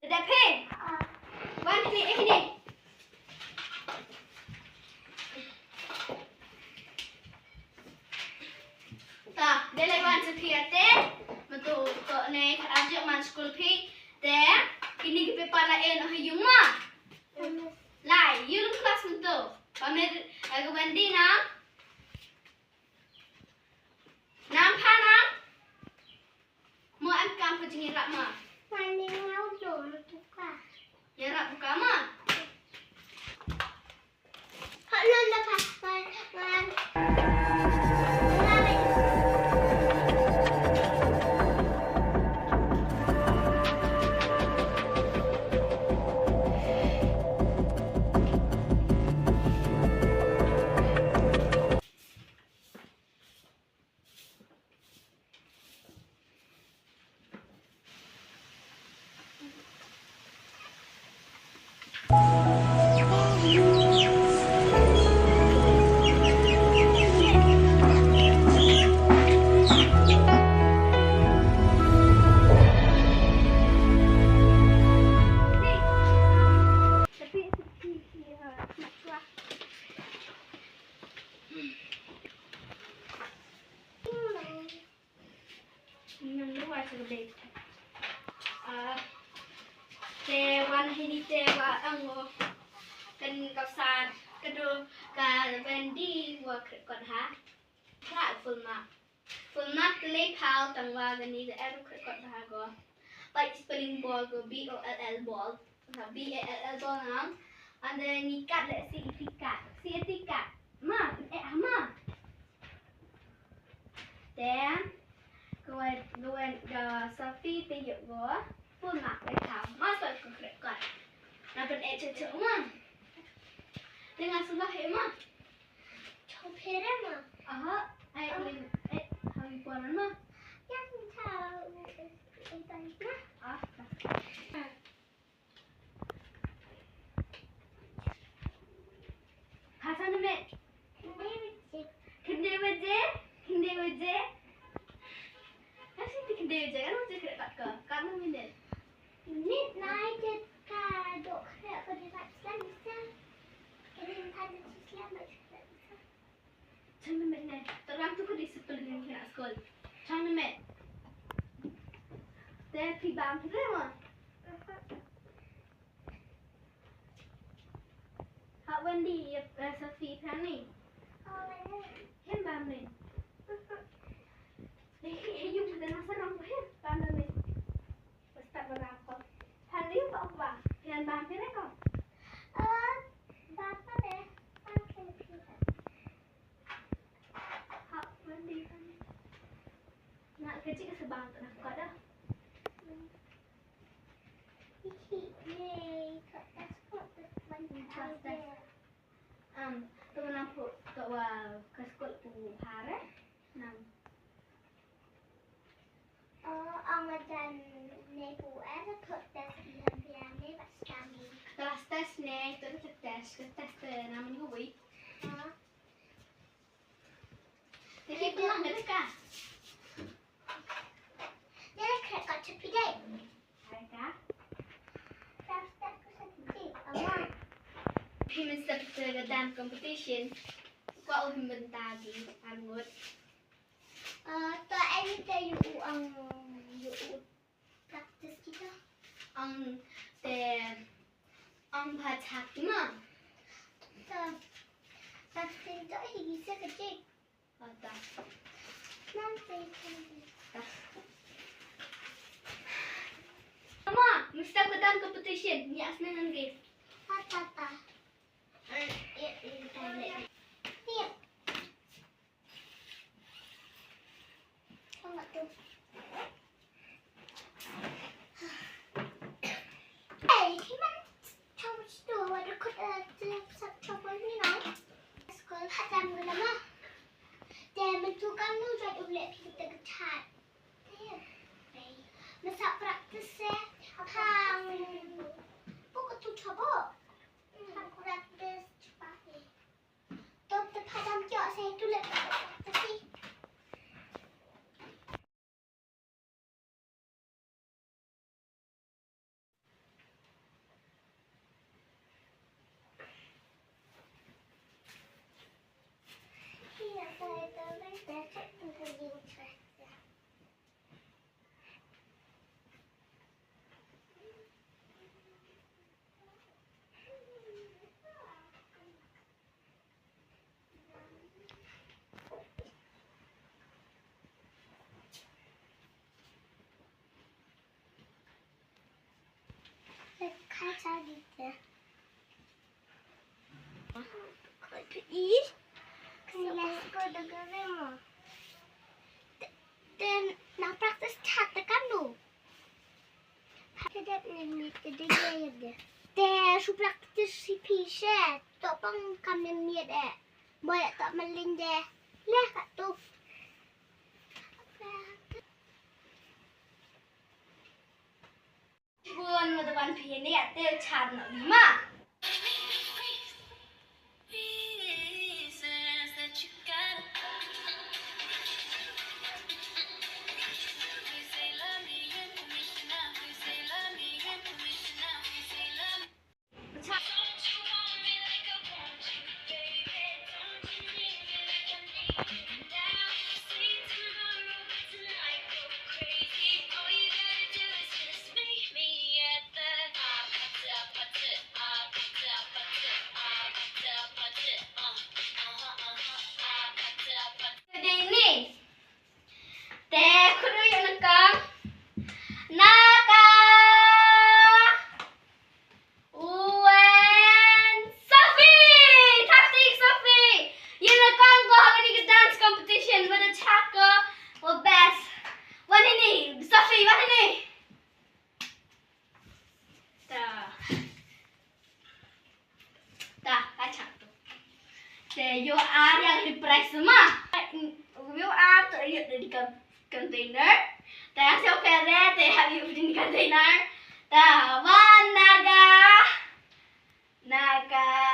Dapin. Wan sini. Ta, dia lagi wan sekiate. Betul, kok naik ajak man school pi. There, ini kita palain hayung mah. Lai, you kelas betul. Pamer aku bandi nam. Nam panam. Mau am kam pecingin rak mah. Mandi mau dulu buka. Ya rak buka mah. Kak lu lepas man. Tewan ini tewa anggo kan kasan kedo ka bendi wa kon ha ka full mark le pal tangwa gani the eru kon ha go like spelling ball go B O L L ball B A L L ball nam and then ni kat le si kat ma ma then go Sophie te yo go full mark le pal ma so ko kon na pen cek ma dengan sudah mah Chụp hết em mà. Ai hơi quần mà Chắc chào em tay nhá. Hasan mẹ Kende baje Kasih di kende baje kan mesti kena tak ke kamu minit Nít nói cho cả độ khỏe của đi lại xem xem. Cái này thay cho chị xem lại xem. Jangan mẹ nè terang tu kau disiplin kena sekolah jangan mẹ Teh pi bam tu mah Hak Wendy Sophie kan ni Hem bam ni Yung kita nak serang tu hem bam ni Ustaz berapa Hari apa apa Pian bam tu ni kau Bapak deh. Hak Wendy kan Nak kecil sebang tu nak kau dah Tu nampak kat ke sekolah tu hari nam Ông ở trên này phụ án nó thuật test thì hình thì anh ấy bắt kami. kelas tes ni tu tes nama ni hui Jadi pulang dah dekat Dia là khẽ có chụp đi đây. Hai kah Test của sân thị. Ông Himen seperti dalam competition Kau himen tadi angut Tụi em chơi dụ practice kita. Ang ang baca mah Practice itu bisa kecil. Ada Nanti. Mama, mesti aku dalam competition ni asal dengan game Tata. Nih. Tengok tu. Thì mình trong store và được sắp trong với như nó. School hát ra người lắm á. Để mình thu cam nu rồi được lệ thì tự chặt. Thế. Mình sắp practice hàng buku tu coba. Hàng practice cepat ni. Top padam jauh saya tu lek practice. lite. Is. Kenapa dengerin dan nak praktis katakan tu. Tidak ni dia ya.แต่ชูปลักจะสิพีแช่ตัวป้องคำเนียดแอะบ่อยตัวมันลินแดแลกกับตุ๊ก Buồn mà tụi bạn phía này tiêu chán nó đi mà. You are yang impress semua. You are terlihat di container. Dah siapa pernah terlihat di container. Dah naga.